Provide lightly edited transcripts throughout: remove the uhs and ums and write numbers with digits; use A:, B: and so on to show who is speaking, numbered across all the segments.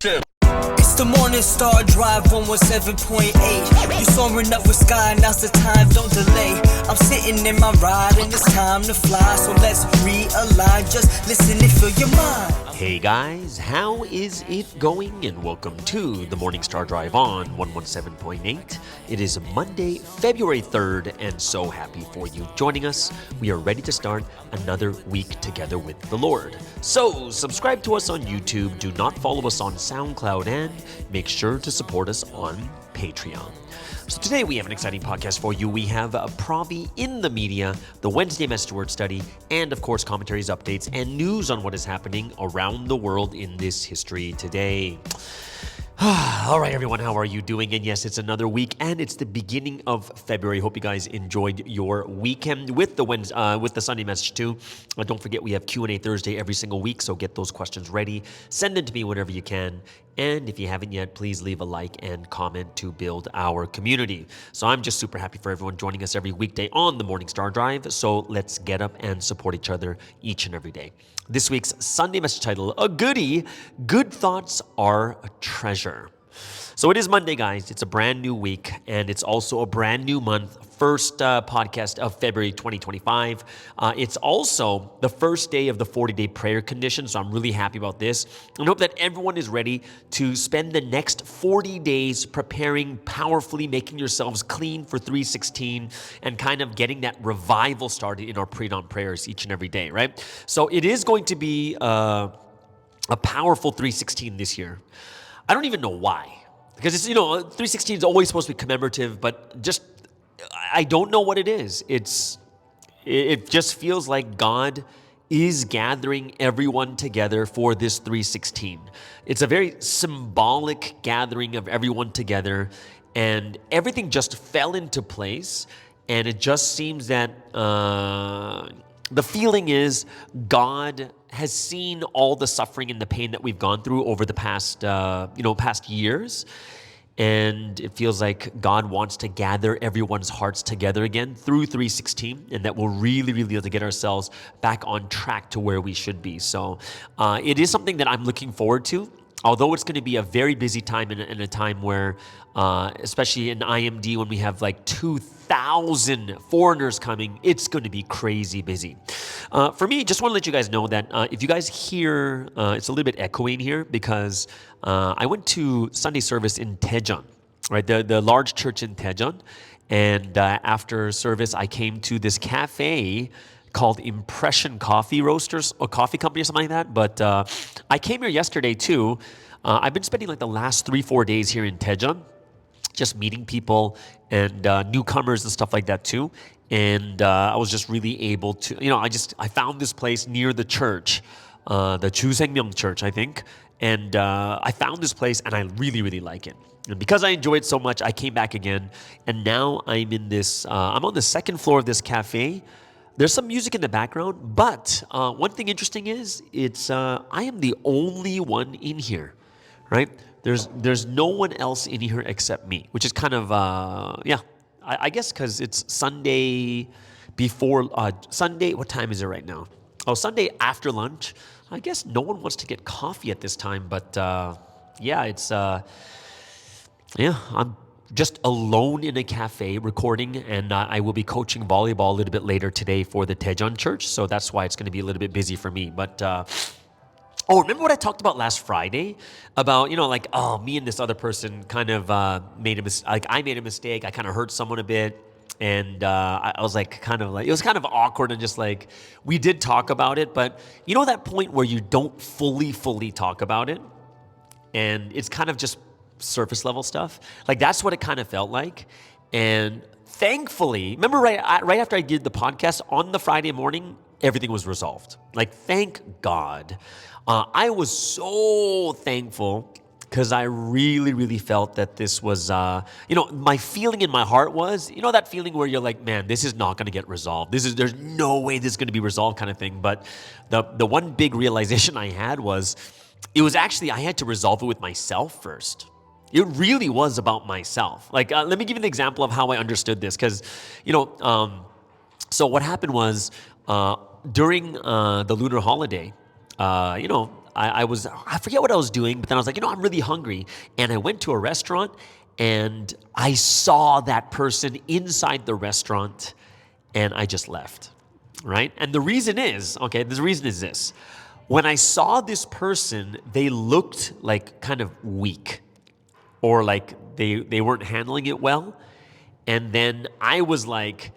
A: It's the Morning Star Drive 117.8. You soaring up with sky, now's the time, don't delay. I'm sitting in my ride and it's time to fly. So let's realign, just listen and fill your mind.
B: Hey guys, how is it going? And welcome to the Morning Star Drive on 117.8. It is Monday, February 3rd, and so happy for you joining us. We are ready to start another week together with the Lord. So subscribe to us on YouTube, do not follow us on SoundCloud, and make sure to support us on Patreon. So today we have an exciting podcast for you. We have Provi in the media, the Wednesday Message Word Study, and of course commentaries, updates, and news on what is happening around the world in this history today. All right, everyone, how are you doing? And yes, it's another week, and it's the beginning of February. Hope you guys enjoyed your weekend with the Sunday message too. Don't forget, we have Q&A Thursday every single week, so get those questions ready. Send them to me whenever you can. And if you haven't yet, please leave a like and comment to build our community. So I'm just super happy for everyone joining us every weekday on the Morning Star Drive. So let's get up and support each other each and every day. This week's Sunday message title, a goodie, Good Thoughts Are a Treasure. So it is Monday, guys. It's a brand new week, and it's also a brand new month. First podcast of February 2025. It's also the first day of the 40-day prayer condition, so I'm really happy about this. And hope that everyone is ready to spend the next 40 days preparing powerfully, making yourselves clean for 316, and kind of getting that revival started in our pre-dawn prayers each and every day, right? So it is going to be a powerful 316 this year. I don't even know why. Because it's, 316 is always supposed to be commemorative, but just, I don't know what it is. It just feels like God is gathering everyone together for this 316. It's a very symbolic gathering of everyone together, and everything just fell into place, and it just seems that the feeling is God has seen all the suffering and the pain that we've gone through over the past years. And it feels like God wants to gather everyone's hearts together again through 316, and that we'll really be able to get ourselves back on track to where we should be. So it is something that I'm looking forward to. Although it's going to be a very busy time and a time where, especially in IMD, when we have like 2,000 foreigners coming, it's going to be crazy busy. For me, just want to let you guys know that if you guys hear, it's a little bit echoing here because I went to Sunday service in Daejeon, right? The large church in Daejeon. And after service, I came to this cafe called Impression Coffee Roasters or Coffee Company or something like that. But I came here yesterday too. I've been spending like the last 3-4 days here in Daejeon, just meeting people and newcomers and stuff like that too. And I was just really able to, I found this place near the church, the Chuseengmyeong Church, I think. And I found this place and I really, really like it. And because I enjoy it so much, I came back again. And now I'm in this, I'm on the second floor of this cafe. There's some music in the background, but one thing interesting is I am the only one in here, right? There's no one else in here except me, which is kind of I guess because it's Sunday before Sunday. What time is it right now? Oh, Sunday after lunch. I guess no one wants to get coffee at this time, but I'm just alone in a cafe recording, and I will be coaching volleyball a little bit later today for the Daejeon Church, so that's why it's going to be a little bit busy for me. But remember what I talked about last Friday about me and this other person kind of made a mistake. Like I made a mistake. I kind of hurt someone a bit, and I was like it was kind of awkward, and just like we did talk about it, but that point where you don't fully talk about it, and it's kind of just surface level stuff. Like that's what it kind of felt like. And thankfully, remember right after I did the podcast on the Friday morning, everything was resolved. Like, thank God. I was so thankful because I really, really felt that this was, my feeling in my heart was, that feeling where you're like, man, this is not going to get resolved. There's no way this is going to be resolved kind of thing. But the one big realization I had was, it was actually, I had to resolve it with myself first. It really was about myself. Like, let me give you an example of how I understood this. Because, so what happened was during the lunar holiday, I forget what I was doing, but then I was like, I'm really hungry. And I went to a restaurant and I saw that person inside the restaurant and I just left, right? And the reason is this. When I saw this person, they looked like kind of weak or like they weren't handling it well. And then I was like,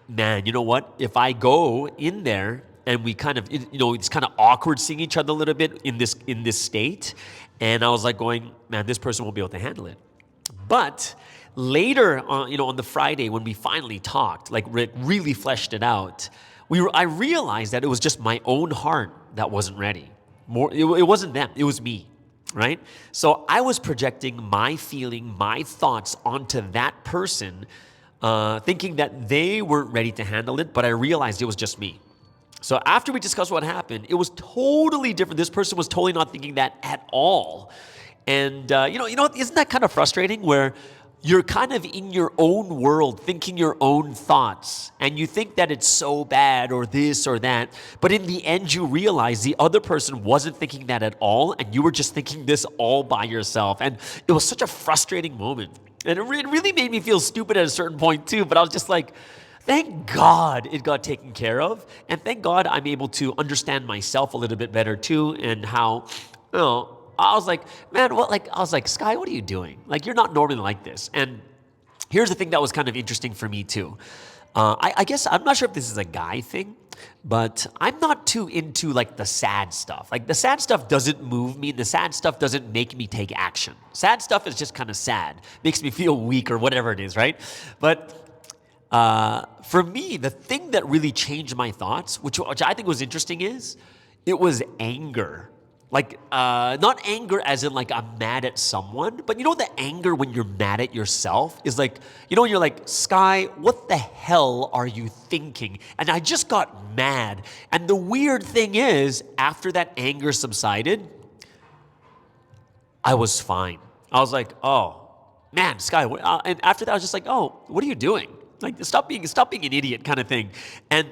B: man, you know what? If I go in there and we kind of, it's kind of awkward seeing each other a little bit in this state. And I was like going, man, this person won't be able to handle it. But later, on the Friday when we finally talked, like really fleshed it out, I realized that it was just my own heart that wasn't ready. It wasn't them, it was me, right? So I was projecting my feeling, my thoughts onto that person, thinking that they weren't ready to handle it, but I realized it was just me. So after we discussed what happened, it was totally different. This person was totally not thinking that at all. And, isn't that kind of frustrating where you're kind of in your own world, thinking your own thoughts, and you think that it's so bad or this or that, but in the end you realize the other person wasn't thinking that at all, and you were just thinking this all by yourself. And it was such a frustrating moment. And it really made me feel stupid at a certain point too, but I was just like, thank God it got taken care of, and thank God I'm able to understand myself a little bit better too, and how, I was like, man, Sky, what are you doing? Like, you're not normally like this. And here's the thing that was kind of interesting for me too. I guess, I'm not sure if this is a guy thing, but I'm not too into like the sad stuff. Like the sad stuff doesn't move me. The sad stuff doesn't make me take action. Sad stuff is just kind of sad. Makes me feel weak or whatever it is, right? But for me, the thing that really changed my thoughts, which I think was interesting, is it was anger. Like, not anger as in like I'm mad at someone, but the anger when you're mad at yourself is like, when you're like, Sky, what the hell are you thinking? And I just got mad. And the weird thing is, after that anger subsided, I was fine. I was like, oh, man, Sky. And after that, I was just like, oh, what are you doing? Like, stop being an idiot kind of thing. And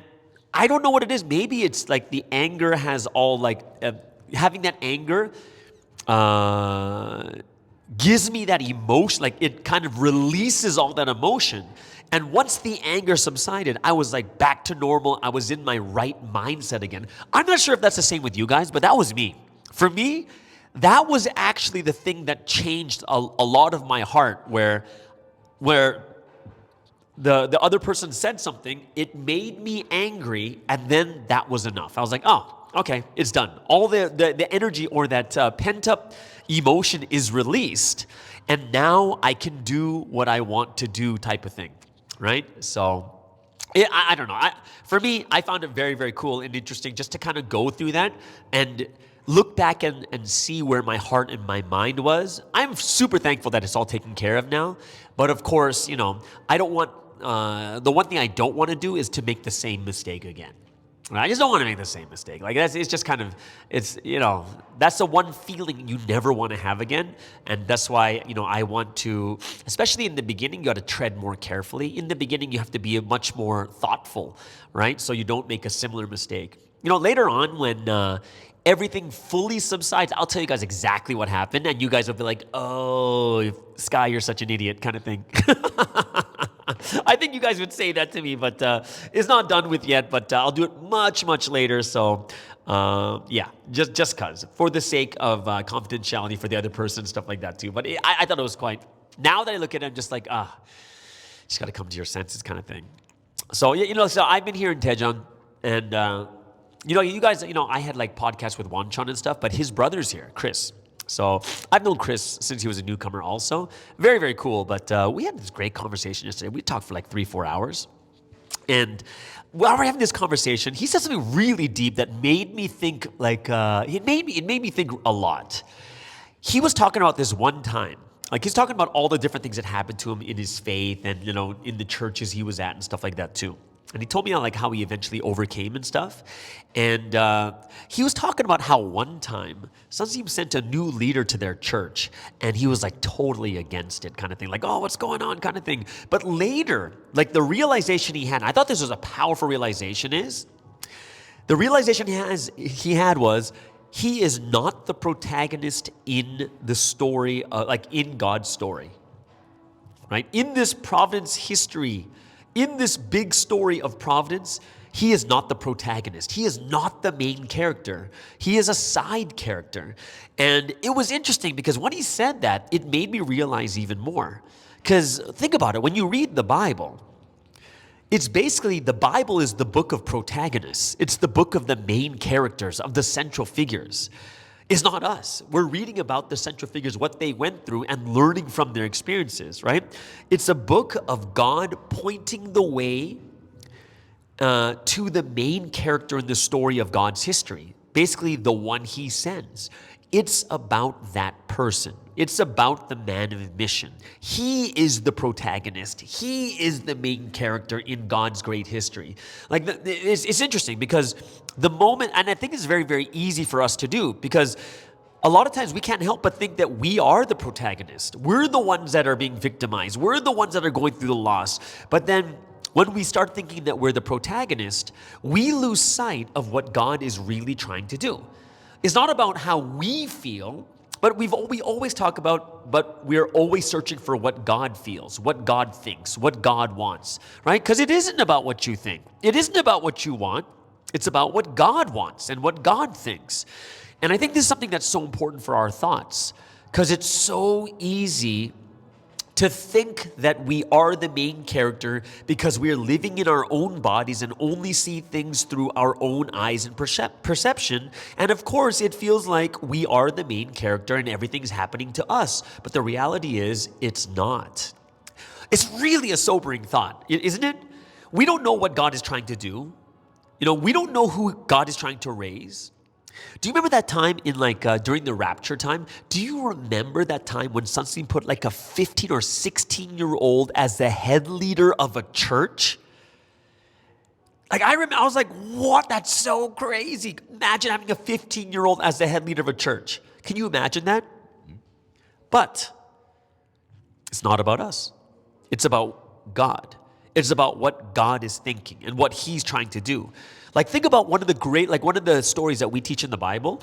B: I don't know what it is. Maybe it's like the anger has all like... having that anger gives me that emotion, like it kind of releases all that emotion. And once the anger subsided, I was like back to normal. I was in my right mindset again. I'm not sure if that's the same with you guys, but that was me. For me, that was actually the thing that changed a lot of my heart, where the other person said something, it made me angry, and then that was enough. I was like, oh, okay, it's done. All the energy or that pent-up emotion is released, and now I can do what I want to do type of thing, right? So, I don't know. For me, I found it very, very cool and interesting just to kind of go through that and look back and see where my heart and my mind was. I'm super thankful that it's all taken care of now, but of course, I don't want, the one thing I don't want to do is to make the same mistake again. I just don't want to make the same mistake. Like, it's just kind of, that's the one feeling you never want to have again. And that's why, I want to, especially in the beginning, you got to tread more carefully. In the beginning, you have to be much more thoughtful, right? So you don't make a similar mistake. Later on when everything fully subsides, I'll tell you guys exactly what happened. And you guys will be like, oh, Sky, you're such an idiot kind of thing. I think you guys would say that to me, but it's not done with yet, but I'll do it much, much later. So, just cause, for the sake of confidentiality for the other person, stuff like that too. But I thought it was quite, now that I look at it, I'm just like, just got to come to your senses kind of thing. So, so I've been here in Daejeon, and, you guys, I had like podcasts with Wanchon and stuff, but his brother's here, Chris. So I've known Chris since he was a newcomer also. Very, very cool. But we had this great conversation yesterday. We talked for like 3-4 hours. And while we're having this conversation, he said something really deep that made me think like, it made me think a lot. He was talking about this one time. Like, he's talking about all the different things that happened to him in his faith and, in the churches he was at and stuff like that too. And he told me how he eventually overcame and stuff. And he was talking about how one time, Sunseem sent a new leader to their church, and he was like totally against it kind of thing. Like, oh, what's going on kind of thing. But later, like the realization he had, I thought this was a powerful realization, is the realization he had was, he is not the protagonist in the story, like in God's story, right? In this providence history, in this big story of providence, he is not the protagonist. He is not the main character. He is a side character. And it was interesting because when he said that, it made me realize even more. Because think about it, when you read the Bible, it's basically, the Bible is the book of protagonists. It's the book of the main characters, of the central figures. It's not us. We're reading about the central figures, what they went through, and learning from their experiences, right? It's a book of God pointing the way to the main character in the story of God's history. Basically, the one he sends. It's about that person. It's about the man of mission. He is the protagonist. He is the main character in God's great history. Like, it's interesting because the moment, and I think it's very, very easy for us to do, because a lot of times we can't help but think that we are the protagonist. We're the ones that are being victimized. We're the ones that are going through the loss. But then when we start thinking that we're the protagonist, we lose sight of what God is really trying to do. It's not about how we feel, but we always talk about, but we're always searching for what God feels, what God thinks, what God wants, right? Because it isn't about what you think. It isn't about what you want. It's about what God wants and what God thinks. And I think this is something that's so important for our thoughts, because it's so easy to think that we are the main character because we are living in our own bodies and only see things through our own eyes and perception. And of course, it feels like we are the main character and everything's happening to us. But the reality is, it's not. It's really a sobering thought, isn't it? We don't know what God is trying to do. We don't know who God is trying to raise. Do you remember that time in during the rapture time? Do you remember that time when something put like a 15 or 16-year-old as the head leader of a church? I was like, what? That's so crazy. Imagine having a 15-year-old as the head leader of a church. Can you imagine that? But it's not about us. It's about God. It's about what God is thinking and what he's trying to do. Think about one of the stories that we teach in the Bible,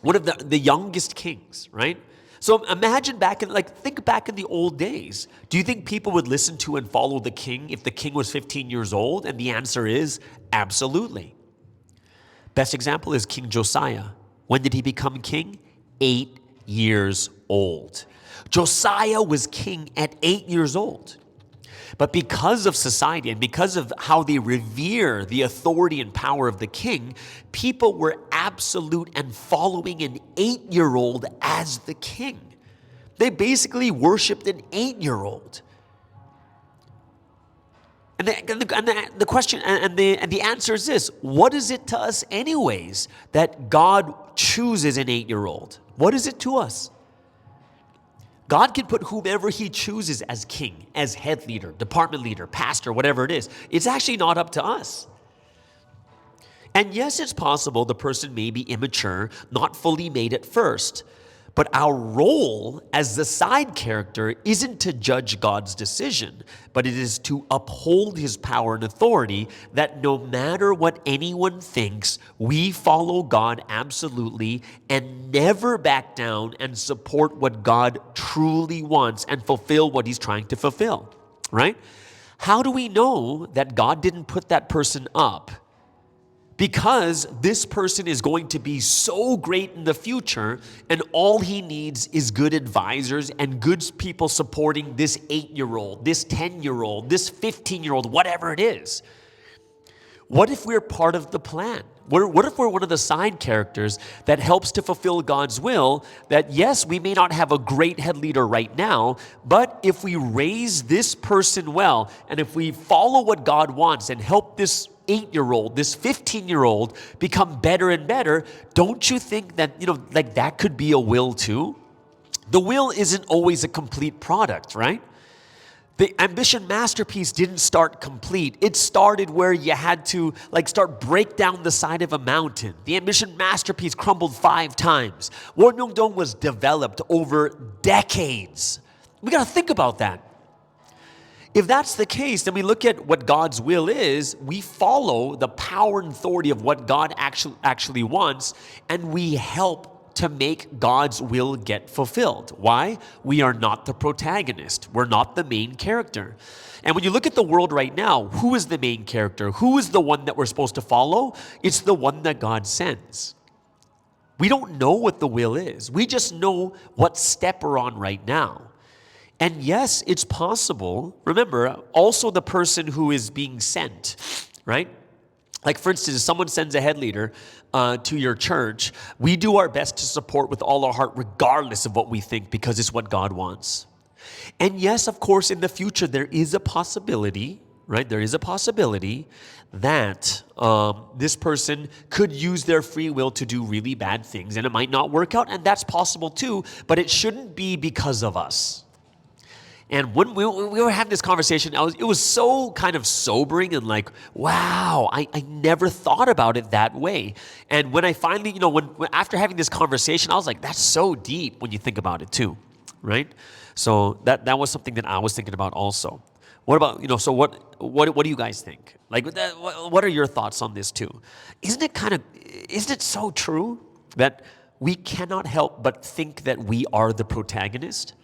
B: one of the youngest kings, right? So imagine think back in the old days. Do you think people would listen to and follow the king if the king was 15 years old? And the answer is absolutely. Best example is King Josiah. When did he become king? 8 years old. Josiah was king at 8 years old. But because of society and because of how they revere the authority and power of the king, people were absolute and following an 8-year-old as the king. They basically worshipped an 8-year-old. And the question and the answer is this: what is it to us anyways that God chooses an 8-year-old? What is it to us? God can put whomever he chooses as king, as head leader, department leader, pastor, whatever it is. It's actually not up to us. And yes, it's possible the person may be immature, not fully made at first. But our role as the side character isn't to judge God's decision, but it is to uphold his power and authority, that no matter what anyone thinks, we follow God absolutely and never back down and support what God truly wants and fulfill what he's trying to fulfill, right? How do we know that God didn't put that person up? Because this person is going to be so great in the future, and all he needs is good advisors and good people supporting this 8-year-old, this 10-year-old, this 15-year-old, whatever it is. What if we're part of the plan? What if we're one of the side characters that helps to fulfill God's will? That yes, we may not have a great head leader right now, but if we raise this person well, and if we follow what God wants and help this 8-year-old, this 15-year-old become better and better, don't you think that, that could be a will too? The will isn't always a complete product, right? The ambition masterpiece didn't start complete. It started where you had to break down the side of a mountain. The ambition masterpiece crumbled 5 times. Wonmyeongdong was developed over decades. We got to think about that. if that's the case, then we look at what God's will is, we follow the power and authority of what God actually wants, and we help to make God's will get fulfilled. Why? We are not the protagonist. We're not the main character. And when you look at the world right now, who is the main character? Who is the one that we're supposed to follow? It's the one that God sends. We don't know what the will is. We just know what step we're on right now. And yes, it's possible. Remember, also the person who is being sent, right? Like for instance, if someone sends a head leader to your church, we do our best to support with all our heart regardless of what we think because it's what God wants. And yes, of course, in the future, there is a possibility, right? There is a possibility that this person could use their free will to do really bad things, and it might not work out, and that's possible too, but it shouldn't be because of us. And when we were having this conversation, it was so kind of sobering and like, wow, I never thought about it that way. And when I finally, after having this conversation, I was like, that's so deep when you think about it too, right? So that was something that I was thinking about also. What about, so what do you guys think? Like, what are your thoughts on this too? Isn't it so true that we cannot help but think that we are the protagonist?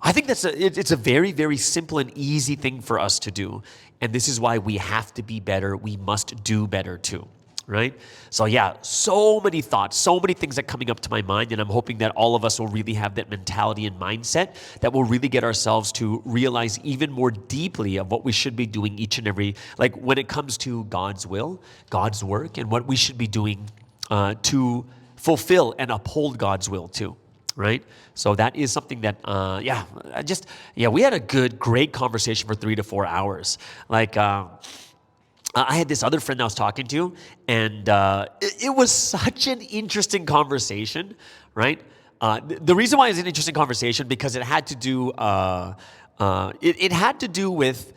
B: I think it's a very, very simple and easy thing for us to do. And this is why we have to be better. We must do better too, right? So yeah, so many thoughts, so many things that are coming up to my mind. And I'm hoping that all of us will really have that mentality and mindset that will really get ourselves to realize even more deeply of what we should be doing each and every, like when it comes to God's will, God's work, and what we should be doing to fulfill and uphold God's will too. Right? So that is something that, we had a great conversation for 3 to 4 hours. Like, I had this other friend I was talking to, and it was such an interesting conversation, right? The reason why it's an interesting conversation because it had to do, it had to do with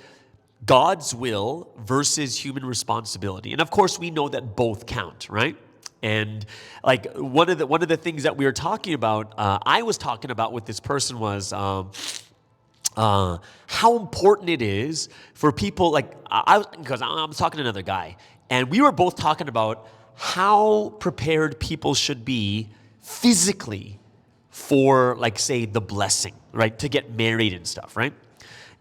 B: God's will versus human responsibility. And of course, we know that both count, right? And like one of the things that we were talking about, I was talking about with this person was how important it is for people. Like because I'm talking to another guy, and we were both talking about how prepared people should be physically for, like, say, the blessing, right, to get married and stuff, right?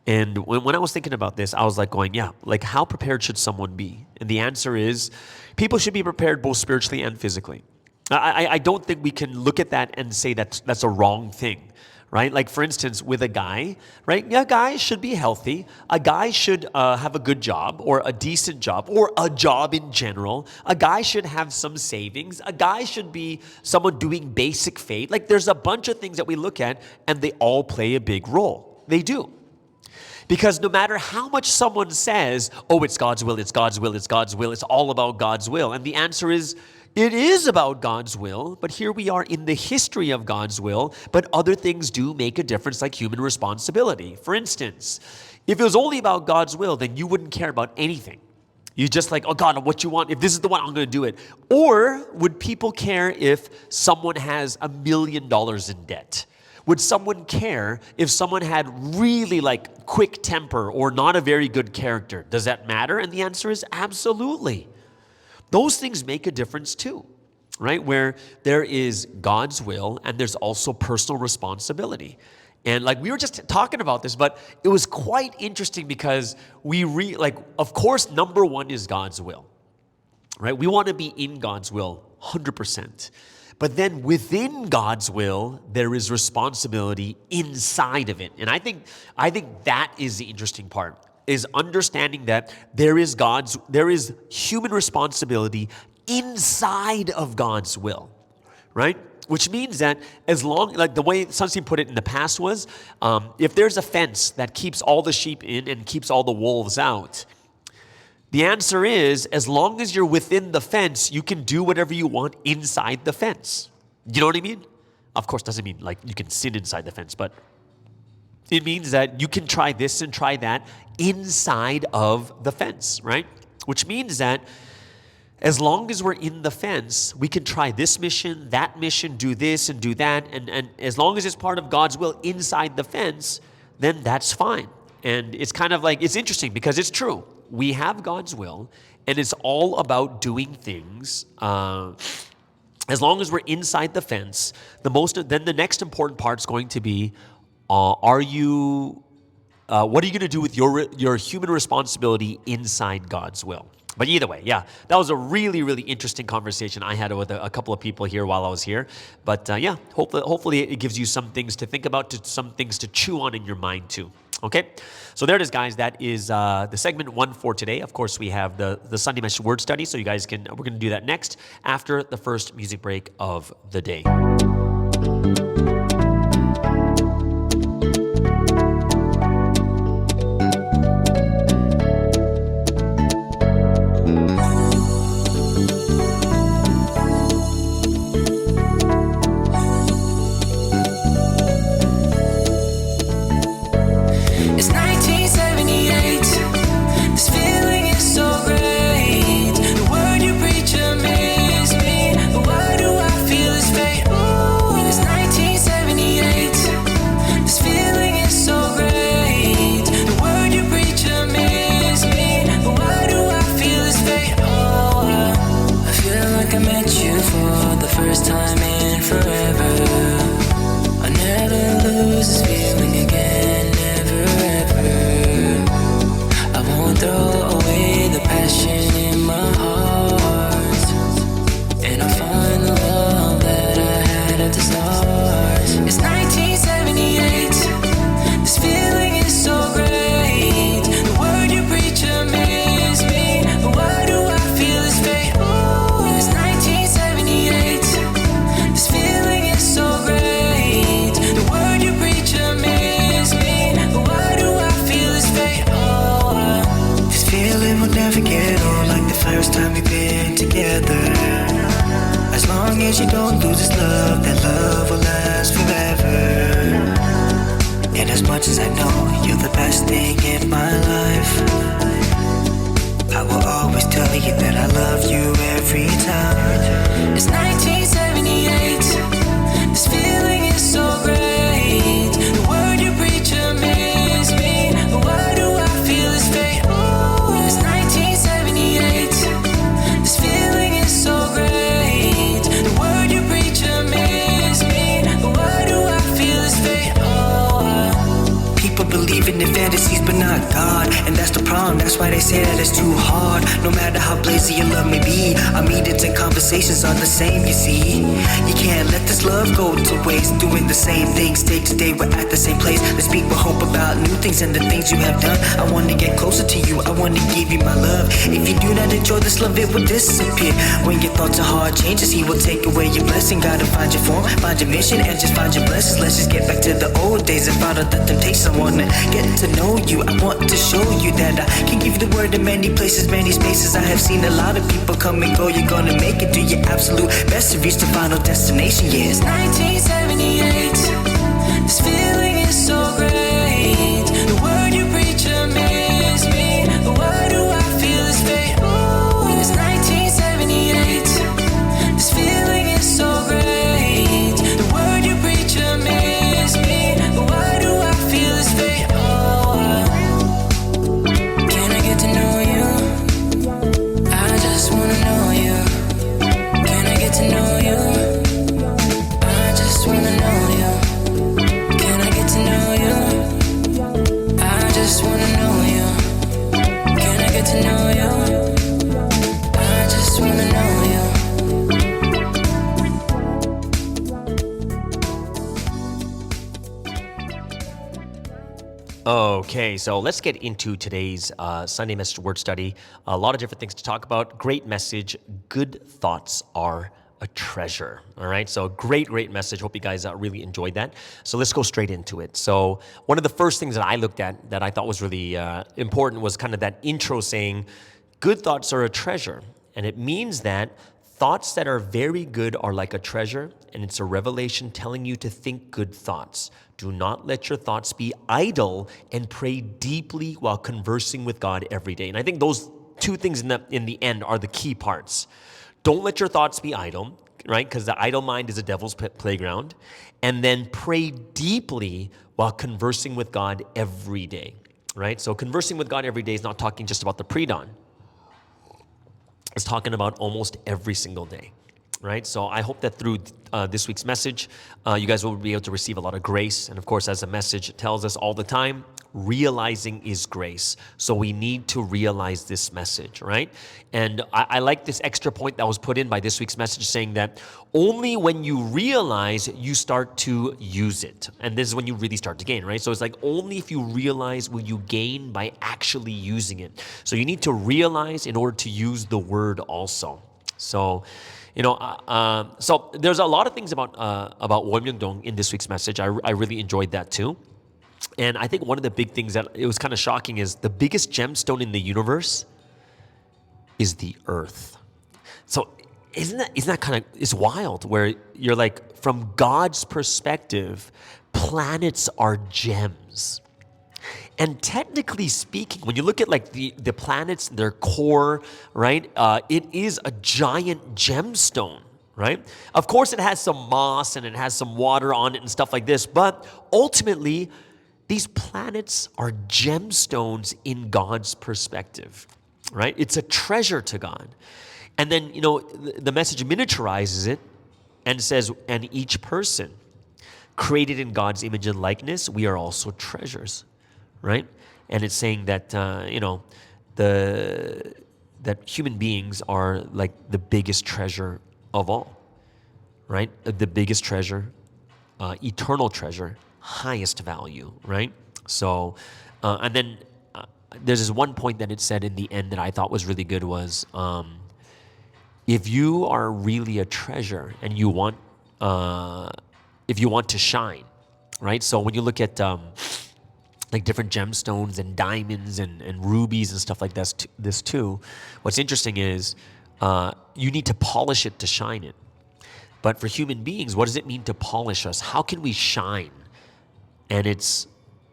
B: And when I was thinking about this, I was like going, yeah, like how prepared should someone be? And the answer is people should be prepared both spiritually and physically. I don't think we can look at that and say that's a wrong thing, right? Like for instance, with a guy, right? Yeah, a guy should be healthy. A guy should have a good job or a decent job or a job in general. A guy should have some savings. A guy should be someone doing basic faith. Like there's a bunch of things that we look at and they all play a big role. They do. Because no matter how much someone says, oh, it's God's will, it's God's will, it's God's will, it's all about God's will. And the answer is, it is about God's will, but here we are in the history of God's will, but other things do make a difference like human responsibility. For instance, if it was only about God's will, then you wouldn't care about anything. You just like, oh God, what you want, if this is the one, I'm going to do it. Or would people care if someone has $1 million in debt? Would someone care if someone had really like quick temper or not a very good character? Does that matter? And the answer is absolutely. Those things make a difference too, right? Where there is God's will and there's also personal responsibility. And like we were just talking about this, but it was quite interesting because of course, number one is God's will, right? We want to be in God's will 100%. But then within God's will, there is responsibility inside of it. And I think that is the interesting part, is understanding that there is human responsibility inside of God's will, right? Which means that as long, like the way Sunstein put it in the past was, if there's a fence that keeps all the sheep in and keeps all the wolves out, the answer is, as long as you're within the fence, you can do whatever you want inside the fence. You know what I mean? Of course, doesn't mean like you can sin inside the fence, but it means that you can try this and try that inside of the fence, right? Which means that as long as we're in the fence, we can try this mission, do this and do that, and as long as it's part of God's will inside the fence, then that's fine. And it's kind of like, it's interesting because it's true. We have God's will, and it's all about doing things. As long as we're inside the fence, then the next important part is going to be, what are you going to do with your human responsibility inside God's will? But either way, yeah, that was a really, really interesting conversation I had with a couple of people here while I was here. But yeah, hopefully it gives you some things to think about, some things to chew on in your mind too. Okay, so there it is, guys. That is the segment 1 for today. Of course, we have the Sunday Message Word Study, so you guys we're going to do that next after the first music break of the day.
A: Conversations are the same, you see. You can't let this love go to waste. Doing the same things day to day, we're at the same place. Let's speak with hope about new things and the things you have done. I want to get closer to you, I want to give you my love. If you do not enjoy this love, it will disappear. When your thoughts are hard changes, he will take away your blessing. Gotta find your form, find your mission, and just find your blessings. Let's just get back to the old days and find out the temptations. I wanna get to know you, I want to show you that I can give you the word in many places, many spaces. I have seen a lot of people come and go. You're gonna make it, do your absolute best to reach the final destination. Yeah, it's 1978. This feeling is so great. The word you preach amazes me. But why do I feel this fate? Ooh, it's 1978. This feeling is so great. The word you preach amazes me. But why do I feel this fate? Oh, can I get to know you? I just wanna know you. Can I get to know you? I just wanna know you. Can I get to know you? I just wanna know you. Can I get to know you? I just wanna know you.
B: Okay, so let's get into today's Sunday Message Word Study. A lot of different things to talk about. Great message. Good thoughts are a treasure. All right, so great message. Hope you guys really enjoyed that. So let's go straight into it. So one of the first things that I looked at that I thought was really important was kind of that intro saying, good thoughts are a treasure. And it means that thoughts that are very good are like a treasure, and it's a revelation telling you to think good thoughts. Do not let your thoughts be idle, and pray deeply while conversing with God every day. And I think those two things in the end are the key parts. Don't let your thoughts be idle, right? Because the idle mind is a devil's playground. And then pray deeply while conversing with God every day. right? So conversing with God every day is not talking just about the pre-dawn. It's talking about almost every single day, right? So I hope that through this week's message, you guys will be able to receive a lot of grace. And of course, as the message tells us all the time, realizing is grace. So we need to realize this message, right? And I like this extra point that was put in by this week's message saying that only when you realize, you start to use it. And this is when you really start to gain, right? So it's like only if you realize will you gain by actually using it. So you need to realize in order to use the word also. So, so there's a lot of things about Wonmyeongdong in this week's message. I really enjoyed that too. And I think one of the big things that it was kind of shocking is the biggest gemstone in the universe is the earth. So isn't that kind of, it's wild where you're like, from God's perspective, planets are gems. And technically speaking, when you look at like the planets, their core, right, it is a giant gemstone, right? Of course, it has some moss and it has some water on it and stuff like this, but ultimately, these planets are gemstones in God's perspective, right? It's a treasure to God. And then, the message miniaturizes it and says, and each person created in God's image and likeness, we are also treasures, right? And it's saying that, that human beings are like the biggest treasure of all, right? The biggest treasure, eternal treasure, highest value, right? So, and then there's this one point that it said in the end that I thought was really good was, if you are really a treasure and if you want to shine, right? So when you look at like different gemstones and diamonds and rubies and stuff like this too, what's interesting is you need to polish it to shine it. But for human beings, what does it mean to polish us? How can we shine? And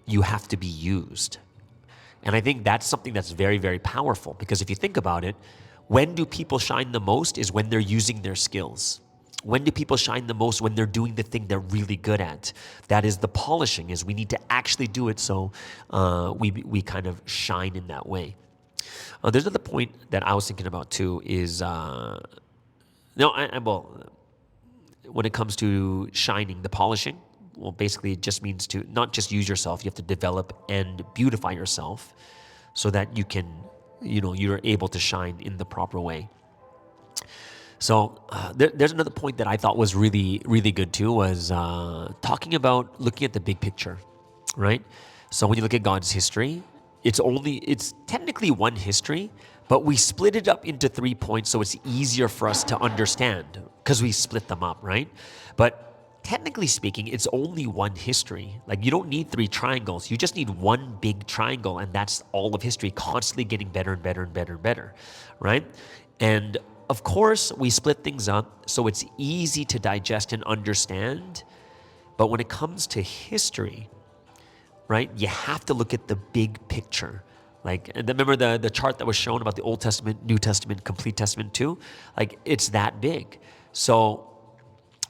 B: you have to be used. And I think that's something that's very, very powerful, because if you think about it, when do people shine the most is when they're using their skills. When do people shine the most? When they're doing the thing they're really good at. That is the polishing, is we need to actually do it so we kind of shine in that way. There's another point that I was thinking about too is, when it comes to shining, the polishing, well, basically it just means to not just use yourself, you have to develop and beautify yourself so that you can, you're able to shine in the proper way. So there's another point that I thought was really, really good too, was talking about looking at the big picture, right? So when you look at God's history, it's technically one history, but we split it up into 3 points so it's easier for us to understand because we split them up, right? But technically speaking, it's only one history. Like, you don't need 3 triangles. You just need one big triangle, and that's all of history, constantly getting better and better and better and better, right? And of course, we split things up so it's easy to digest and understand. But when it comes to history, right, you have to look at the big picture. Like, and remember the chart that was shown about the Old Testament, New Testament, Complete Testament too? Like, it's that big. So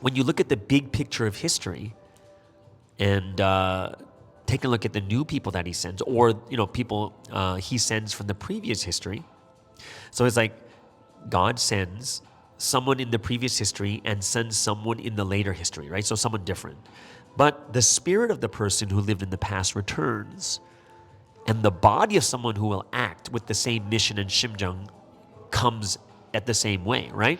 B: when you look at the big picture of history and take a look at the new people that he sends, or people he sends from the previous history. So it's like God sends someone in the previous history and sends someone in the later history, right? So someone different. But the spirit of the person who lived in the past returns, and the body of someone who will act with the same mission and shimjung comes at the same way, right?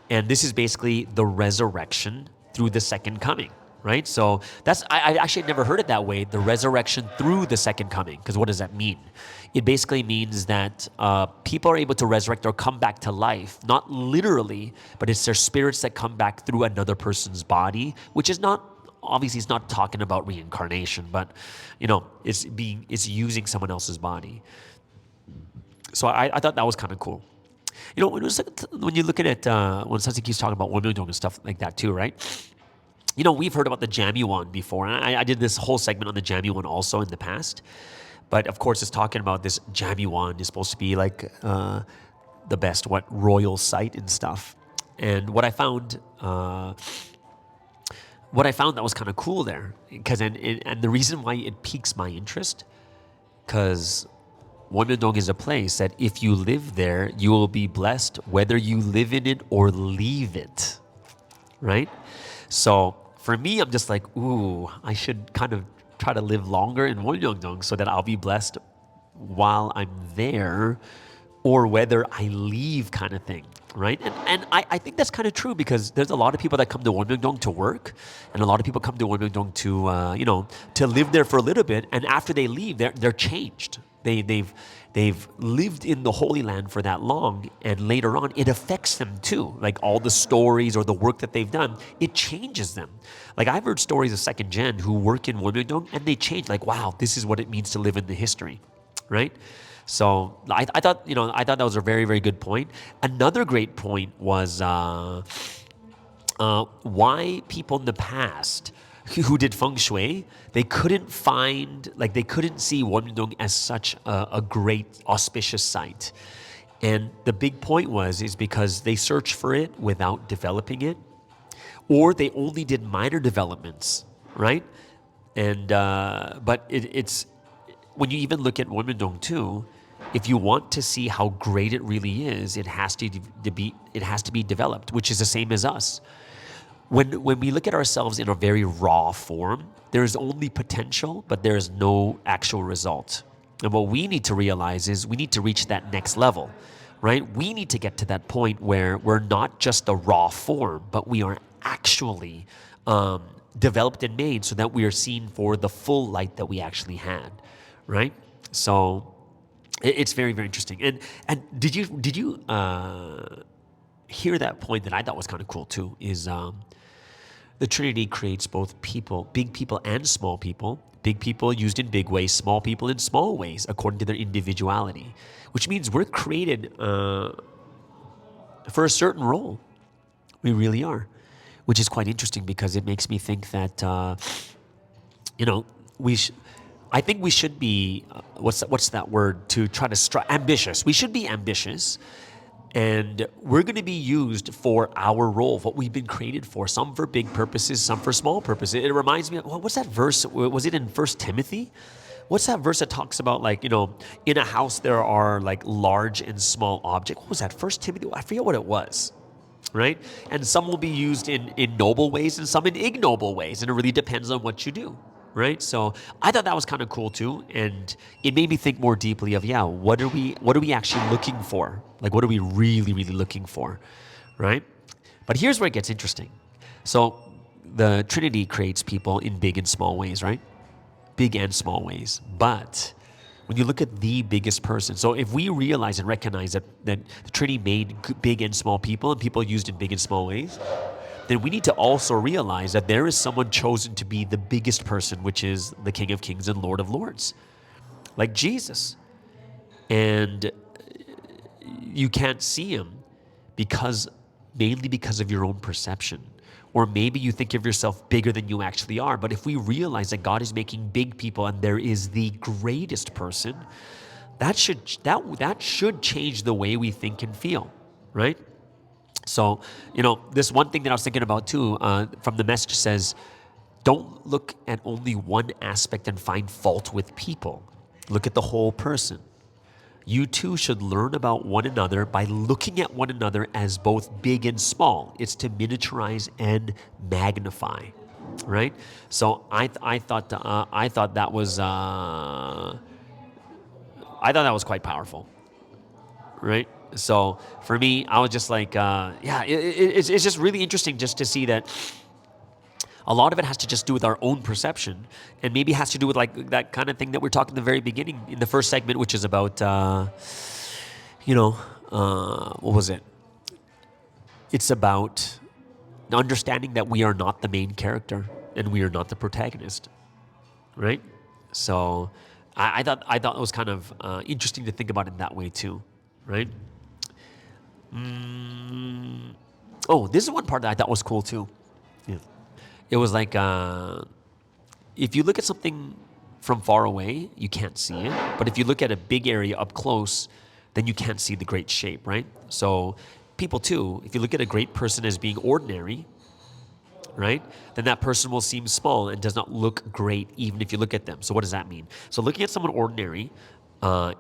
B: And this is basically the resurrection through the second coming, right? So I actually never heard it that way, the resurrection through the second coming, because what does that mean? It basically means that people are able to resurrect or come back to life, not literally, but it's their spirits that come back through another person's body, which is not, obviously it's not talking about reincarnation, but it's using someone else's body. So I thought that was kind of cool. When you look at it, when Sensei keeps talking about Wonmyeongdong and stuff like that too, right? We've heard about the Jamyuan before, and I did this whole segment on the Jamyuan also in the past. But of course, it's talking about this Jamyuan is supposed to be like the best royal site and stuff. And what I found that was kind of cool there, because and the reason why it piques my interest, because Wonmyeongdong is a place that if you live there, you will be blessed whether you live in it or leave it, right? So for me, I'm just like, ooh, I should kind of try to live longer in Wonmyeongdong so that I'll be blessed while I'm there, or whether I leave, kind of thing, right? And I think that's kind of true, because there's a lot of people that come to Wonmyeongdong to work, and a lot of people come to Wonmyeongdong to to live there for a little bit, and after they leave, they're changed. They've lived in the Holy Land for that long, and later on, it affects them too. Like all the stories or the work that they've done, it changes them. Like I've heard stories of second gen who work in Wonmyeongdong, and they change. Like, wow, this is what it means to live in the history, right? So I thought that was a very, very good point. Another great point was why people in the past who did feng shui, they couldn't see Wonmyeongdong as such a great auspicious site. And the big point is because they searched for it without developing it, or they only did minor developments, right? And but it's when you even look at Wonmyeongdong too, if you want to see how great it really is, it has to be developed, which is the same as us. When we look at ourselves in a very raw form, there's only potential, but there's no actual result. And what we need to realize is we need to reach that next level, right? We need to get to that point where we're not just a raw form, but we are actually developed and made so that we are seen for the full light that we actually had, right? So it's very, very interesting. And did you hear that point that I thought was kind of cool too? Is the Trinity creates both people, big people and small people. Big people used in big ways, small people in small ways, according to their individuality. Which means we're created for a certain role. We really are. Which is quite interesting, because it makes me think that, I think we should be, what's that word, to try to ambitious. We should be ambitious. And we're going to be used for our role, what we've been created for. Some for big purposes, some for small purposes. It reminds me of, what's that verse? Was it in 1 Timothy? What's that verse that talks about, like, in a house there are like large and small objects? What was that? 1 Timothy? I forget what it was, right? And some will be used in noble ways and some in ignoble ways. And it really depends on what you do, right? So I thought that was kind of cool too. And it made me think more deeply of, what are we actually looking for? Like, what are we really, really looking for, right? But here's where it gets interesting. So the Trinity creates people in big and small ways, right? Big and small ways. But when you look at the biggest person, so if we realize and recognize that the Trinity made big and small people and people used in big and small ways, then we need to also realize that there is someone chosen to be the biggest person, which is the King of Kings and Lord of Lords, like Jesus. And you can't see him mainly because of your own perception. Or maybe you think of yourself bigger than you actually are. But if we realize that God is making big people and there is the greatest person, that should change the way we think and feel, right? So, this one thing that I was thinking about too, from the message says, don't look at only one aspect and find fault with people. Look at the whole person. You too should learn about one another by looking at one another as both big and small. It's to miniaturize and magnify, right? So I thought that was quite powerful, right? So for me, I was just like, it's just really interesting just to see that a lot of it has to just do with our own perception, and maybe has to do with like that kind of thing that we're talking in the very beginning in the first segment, which is about, what was it? It's about understanding that we are not the main character and we are not the protagonist, right? So I thought it was kind of interesting to think about it that way too, right? Oh, this is one part that I thought was cool too. Yeah. It was like, if you look at something from far away, you can't see it. But if you look at a big area up close, then you can't see the great shape, right? So people too, if you look at a great person as being ordinary, right? Then that person will seem small and does not look great even if you look at them. So what does that mean? So looking at someone ordinary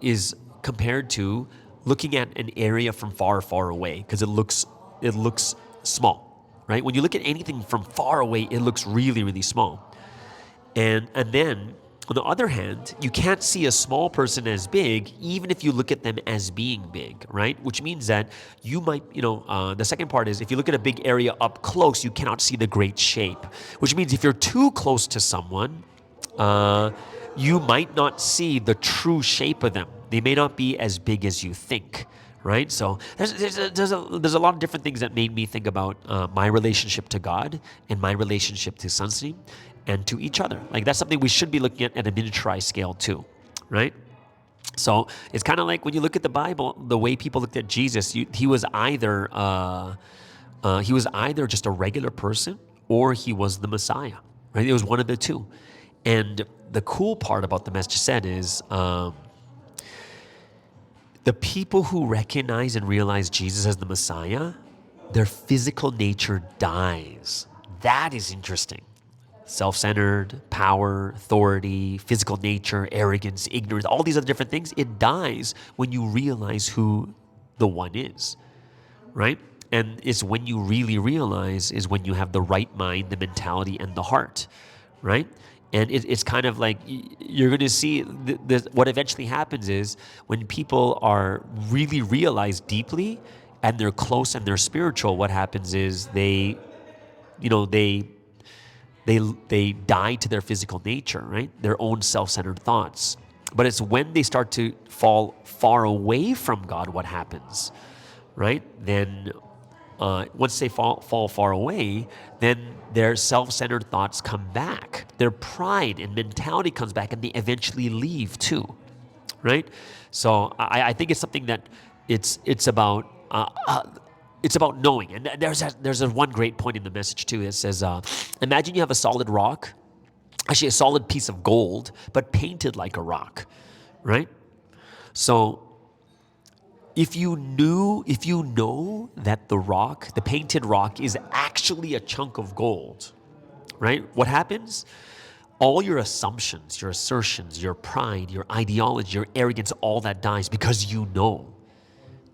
B: is compared to looking at an area from far, far away because it looks small, right? When you look at anything from far away, it looks really, really small. And then on the other hand, you can't see a small person as big, even if you look at them as being big, right? Which means that you might, the second part is if you look at a big area up close, you cannot see the great shape, which means if you're too close to someone, you might not see the true shape of them. They may not be as big as you think, right? So there's a lot of different things that made me think about my relationship to God and my relationship to Sunstream and to each other. Like that's something we should be looking at a miniaturized scale too, right? So it's kind of like when you look at the Bible, the way people looked at Jesus, he was either just a regular person or he was the Messiah, right? It was one of the two. And the cool part about the message said is the people who recognize and realize Jesus as the Messiah, their physical nature dies. That is interesting. Self-centered, power, authority, physical nature, arrogance, ignorance, all these other different things, it dies when you realize who the one is, right? And it's when you really realize is when you have the right mind, the mentality, and the heart, right? And it's kind of like you're going to see what eventually happens is when people are really realized deeply and they're close and they're spiritual, what happens is they die to their physical nature, right? Their own self-centered thoughts. But it's when they start to fall far away from God, what happens, right? Then once they fall far away, then their self-centered thoughts come back. Their pride and mentality comes back, and they eventually leave too, right? So I think it's something that it's about knowing. And there's one great point in the message too. It says, imagine you have a solid rock, actually a solid piece of gold, but painted like a rock, right? So if you know that the painted rock is actually a chunk of gold, right? What happens? All your assumptions, your assertions, your pride, your ideology, your arrogance, all that dies because you know.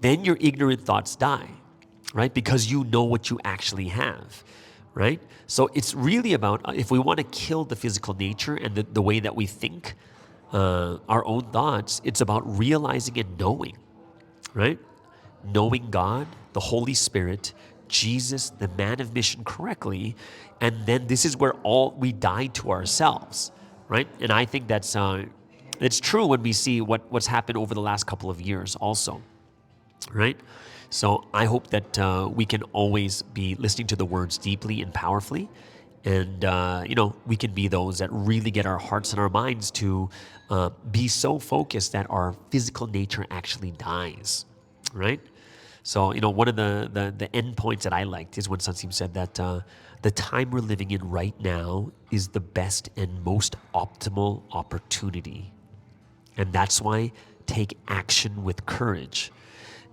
B: Then your ignorant thoughts die, right? Because you know what you actually have, right? So it's really about, if we want to kill the physical nature and the way that we think, our own thoughts, it's about realizing and knowing, right? Knowing God, the Holy Spirit, Jesus, the man of mission correctly, and then this is where we die to ourselves, right? And I think it's true when we see what's happened over the last couple of years also, right? So I hope that we can always be listening to the words deeply and powerfully, and we can be those that really get our hearts and our minds to be so focused that our physical nature actually dies, right? So one of the end points that I liked is when Sunseem said that the time we're living in right now is the best and most optimal opportunity, and that's why take action with courage.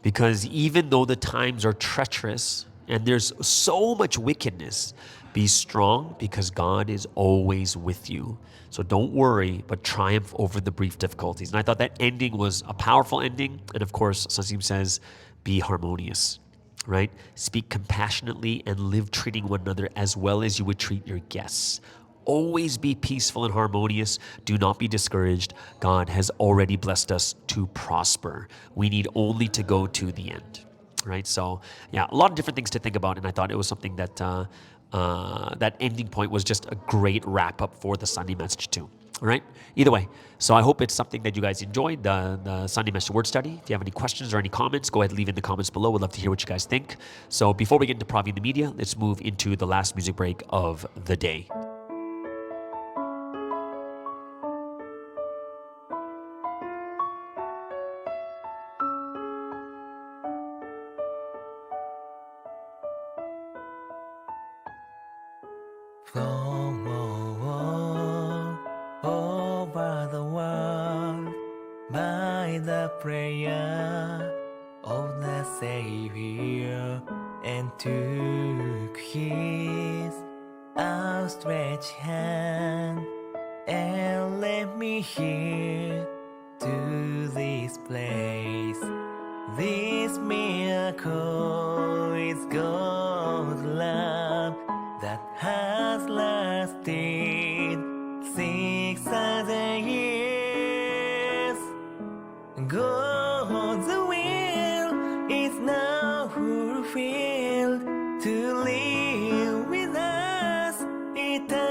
B: Because even though the times are treacherous and there's so much wickedness, be strong because God is always with you. So don't worry, but triumph over the brief difficulties. And I thought that ending was a powerful ending. And of course, Sunseem says, be harmonious, right? Speak compassionately and live treating one another as well as you would treat your guests. Always be peaceful and harmonious. Do not be discouraged. God has already blessed us to prosper. We need only to go to the end, right? So, yeah, a lot of different things to think about, and I thought it was something that that ending point was just a great wrap-up for the Sunday message too, all right? Either way, so I hope it's something that you guys enjoyed, the Sunday message word study. If you have any questions or any comments, go ahead and leave in the comments below. We'd love to hear what you guys think. So before we get into Provi in the Media, let's move into the last music break of the day.
A: Flow over the world by the prayer of the Savior, and took his outstretched hand and led me here to this place. This miracle is God's love that has lasted 6,000 years. God's will is now fulfilled to live with us eternally.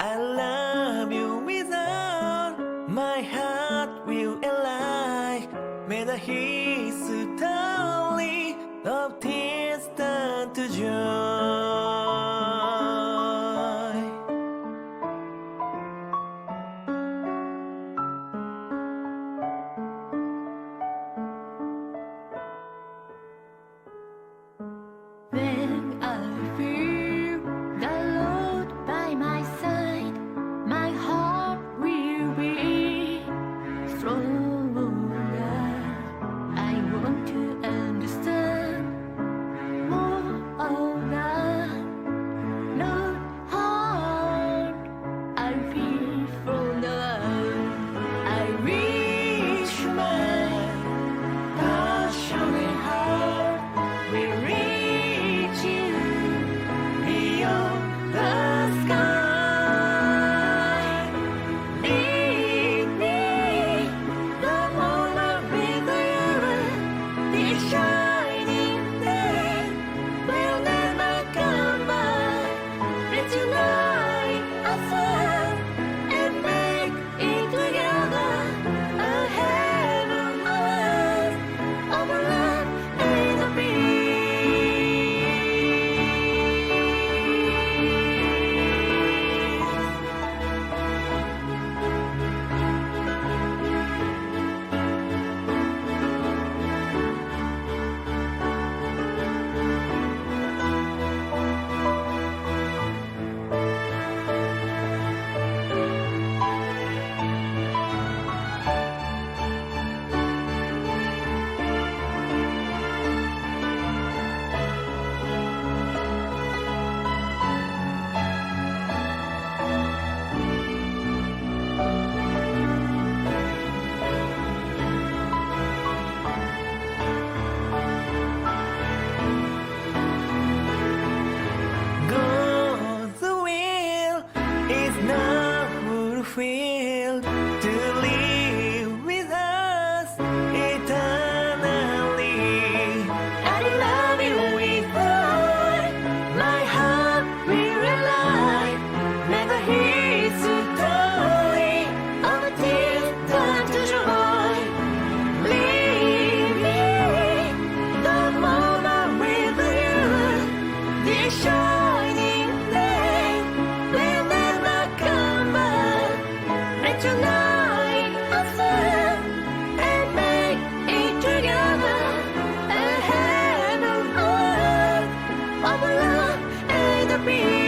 A: I love you without my heart will alive. May the history of tears turn to joy.
C: When I feel the Lord by my side, my heart will be stronger. I want to understand more of that. Lord, heart, I feel from the love. I wish my passionate heart will reach you beyond the sky. Lead me the moment with you. This shining day will never come back. Let's unite ourselves and make it together a heaven on earth of love and of peace. God's will is now fulfilled to live with us eternally. I love you with all my heart will alive. May the history of the tears turn to joy. Leave me the moment with you. This shining day will never come back. Let's unite ourselves and make it together a heaven on earth of love and of peace.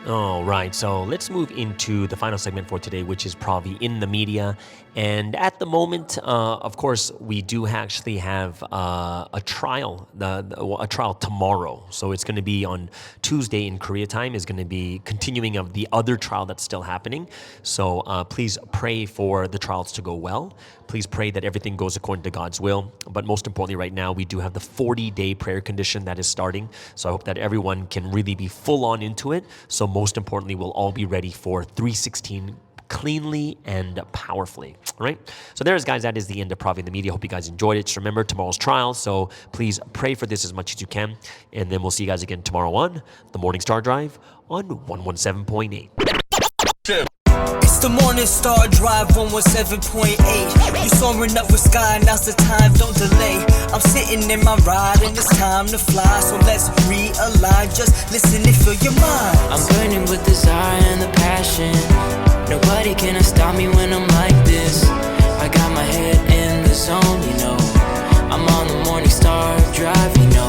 B: All right, so let's move into the final segment for today, which is Provi in the media. And at the moment, of course, we do actually have a trial, a trial tomorrow. So it's going to be on Tuesday in Korea time. Is going to be continuing of the other trial that's still happening. So please pray for the trials to go well. Please pray that everything goes according to God's will. But most importantly, right now, we do have the 40-day prayer condition that is starting. So I hope that everyone can really be full on into it. So most importantly, we'll all be ready for 316 cleanly and powerfully. All right. So there's, guys, that is the end of Provi in the media. Hope you guys enjoyed it. Just remember tomorrow's trial. So please pray for this as much as you can. And then we'll see you guys again tomorrow on the Morning Star Drive on 117.8.
A: It's the Morning Star Drive 117.8. You soaring up with sky, now's the time, don't delay. I'm sitting in my ride and it's time to fly. So let's realign, just listen and feel your mind.
D: I'm burning with desire and the passion. Nobody can stop me when I'm like this. I got my head in the zone, you know. I'm on the Morning Star Drive, you know.